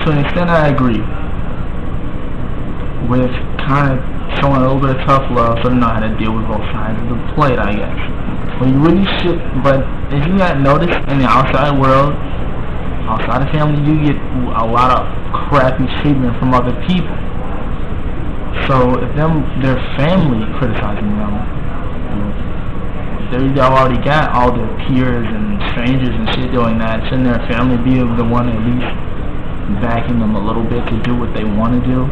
to an extent I agree with kind of showing a little bit of tough love so they know how to deal with both sides of the plate, I guess. When you really should, but if you got noticed in the outside world, outside of family, you get a lot of crappy treatment from other people. So if their family criticizing them, they already got all their peers and strangers and shit doing that. Shouldn't their family be the one at least backing them a little bit to do what they want to do?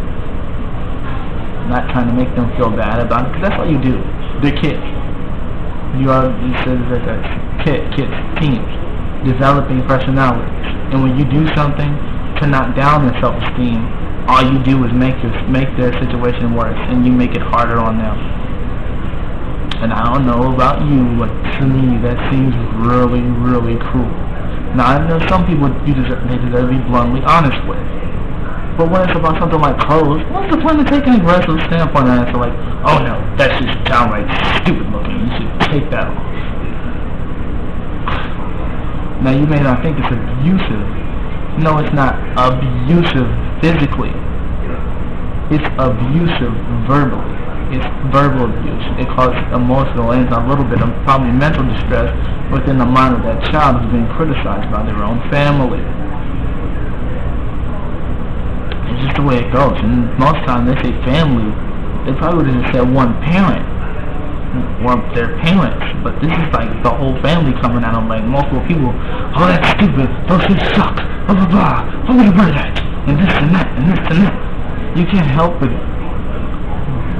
Not trying to make them feel bad about it, because that's what you do. They're kids. You said kids, teens, developing personalities. And when you do something to knock down their self-esteem, all you do is make their situation worse, and you make it harder on them. And I don't know about you, but to me that seems really, really cruel. Now I know some people they deserve to be bluntly honest with. But when it's about something like clothes, what's the point of taking an aggressive standpoint on it? So like, oh no, that's just downright stupid looking. You should take that off. Now you may not think it's abusive. No, it's not abusive physically. It's abusive verbally. It's verbal abuse. It causes emotional and a little bit of probably mental distress within the mind of that child who's being criticized by their own family. It's just the way it goes. And most times they say family, they probably would have just said one parent or their parents, but this is like the whole family coming at them, like multiple people. Oh, that's stupid. Those kids suck. Blah blah blah. I'm gonna burn that. And this and that. And this and that. You can't help but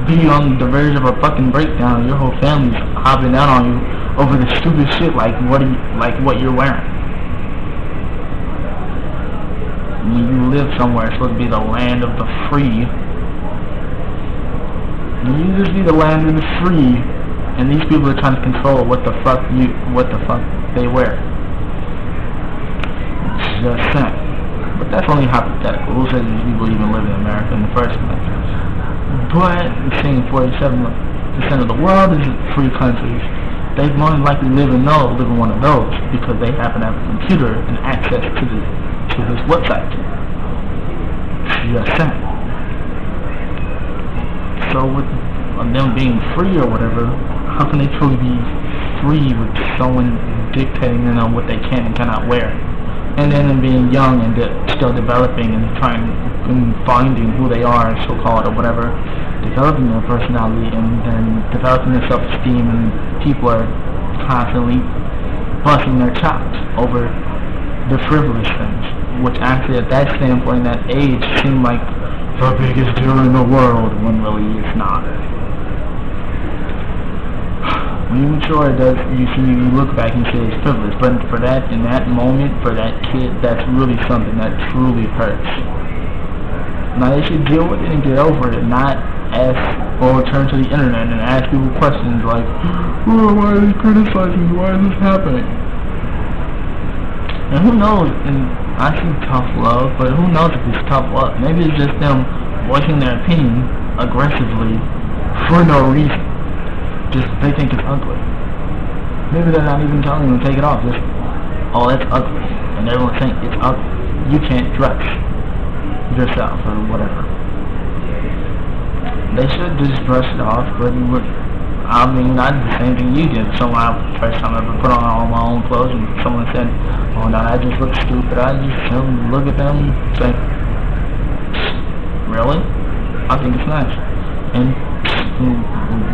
be on the verge of a fucking breakdown. Your whole family's hopping down on you over the stupid shit like what you're wearing. When you live somewhere, it's supposed to be the land of the free. And you just be the land of the free, and these people are trying to control what the fuck they wear. Just saying. But that's only hypothetical. Who says these people even live in America in the first place? But saying 47% of the world is free countries, they more than likely live in one of those because they happen to have a computer and access to this website. Just saying. So with them being free or whatever, how can they truly be free with someone dictating them what they can and cannot wear? And then them being young and still developing and trying and finding who they are, so-called, or whatever, developing their personality and then developing their self-esteem, and people are constantly busting their chops over the frivolous things, which actually at that standpoint, that age, seem like the biggest deal in the world, when really it's not. When you mature, you look back and say it's frivolous, but for that, in that moment, for that kid, that's really something that truly hurts. Now they should deal with it and get over it, not ask or turn to the internet and ask people questions like, oh, why are they criticizing me? Why is this happening? And who knows, and I see tough love, but who knows if it's tough love? Maybe it's just them voicing their opinion aggressively for no reason. Just they think it's ugly. Maybe they're not even telling them to take it off. Just, oh, that's ugly. And everyone's saying it's ugly. You can't dress yourself or whatever. They should just brush it off, but I mean, I did the same thing you did. First time I ever put on all my own clothes, and someone said, oh no, I just look stupid. I just look at them and say, really? I think it's nice. And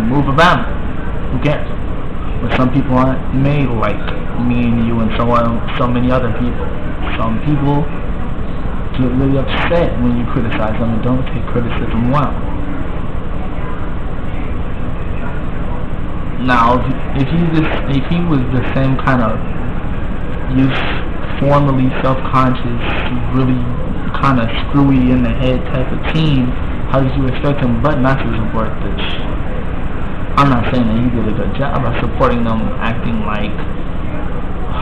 move about it. Who cares? But some people aren't made like me and you and so many other people. Some people get really upset when you criticize them and don't take criticism well. Now, if he was the same kind of formerly self-conscious, really kind of screwy in the head type of teen, how did you expect him but not to support this? I'm not saying that he did a good job of supporting them, acting like,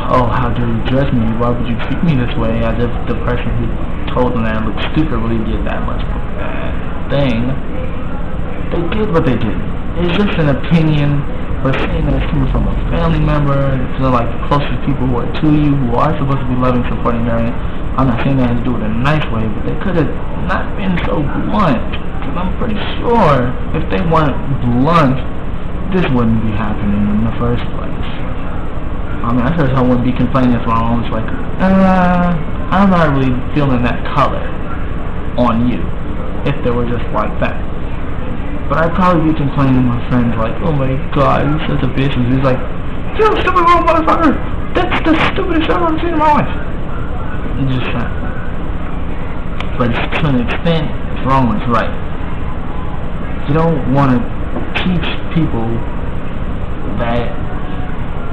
oh, how dare you judge me? Why would you treat me this way? As if the person who told them that I looked stupid really did that much of a bad thing. They did what they did. It's just an opinion, but saying that it's coming from a family member, it's like the closest people who are to you, who are supposed to be loving, supporting, marrying. I'm not saying they had to do it in a nice way, but they could have not been so blunt. Because I'm pretty sure if they weren't blunt, this wouldn't be happening in the first place. I mean, I heard someone be complaining that's wrong. It's like, I'm not really feeling that color on you if they were just like that. But I'd probably be complaining to my friends like, oh my god, he's such a bitch. And he's like, you're a stupid little motherfucker. That's the stupidest I've ever seen in my life. I'm just saying. But to an extent, it's wrong, it's right. You don't want to teach people that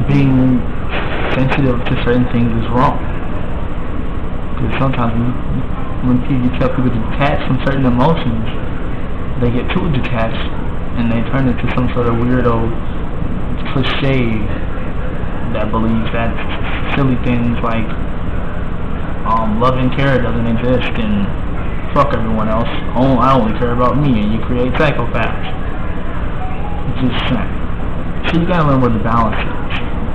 being sensitive to certain things is wrong. Because sometimes when you tell people to detach from certain emotions, they get too detached and they turn into some sort of weirdo cliche that believes that silly things like love and care doesn't exist and fuck everyone else. Oh, I only care about me, and you create psychopaths. Just saying. So you gotta learn where the balance is.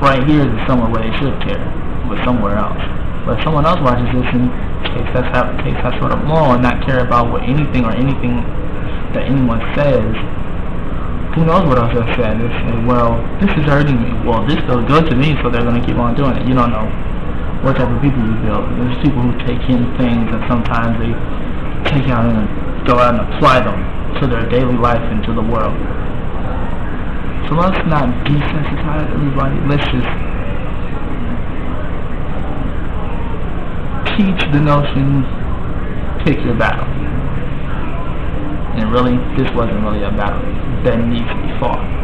Right here is somewhere where they should care, but somewhere else. But if someone else watches this and takes that sort of law and not care about what anything that anyone says, who knows what else they'll say? They say, well, this is hurting me. Well, this feels good to me, so they're going to keep on doing it. You don't know what type of people you build. There's people who take in things and sometimes they take out and go out and apply them to their daily life and to the world. So let's not desensitize everybody. Let's just teach the notion, pick your battle. And really, this wasn't really a battle that needs to be fought.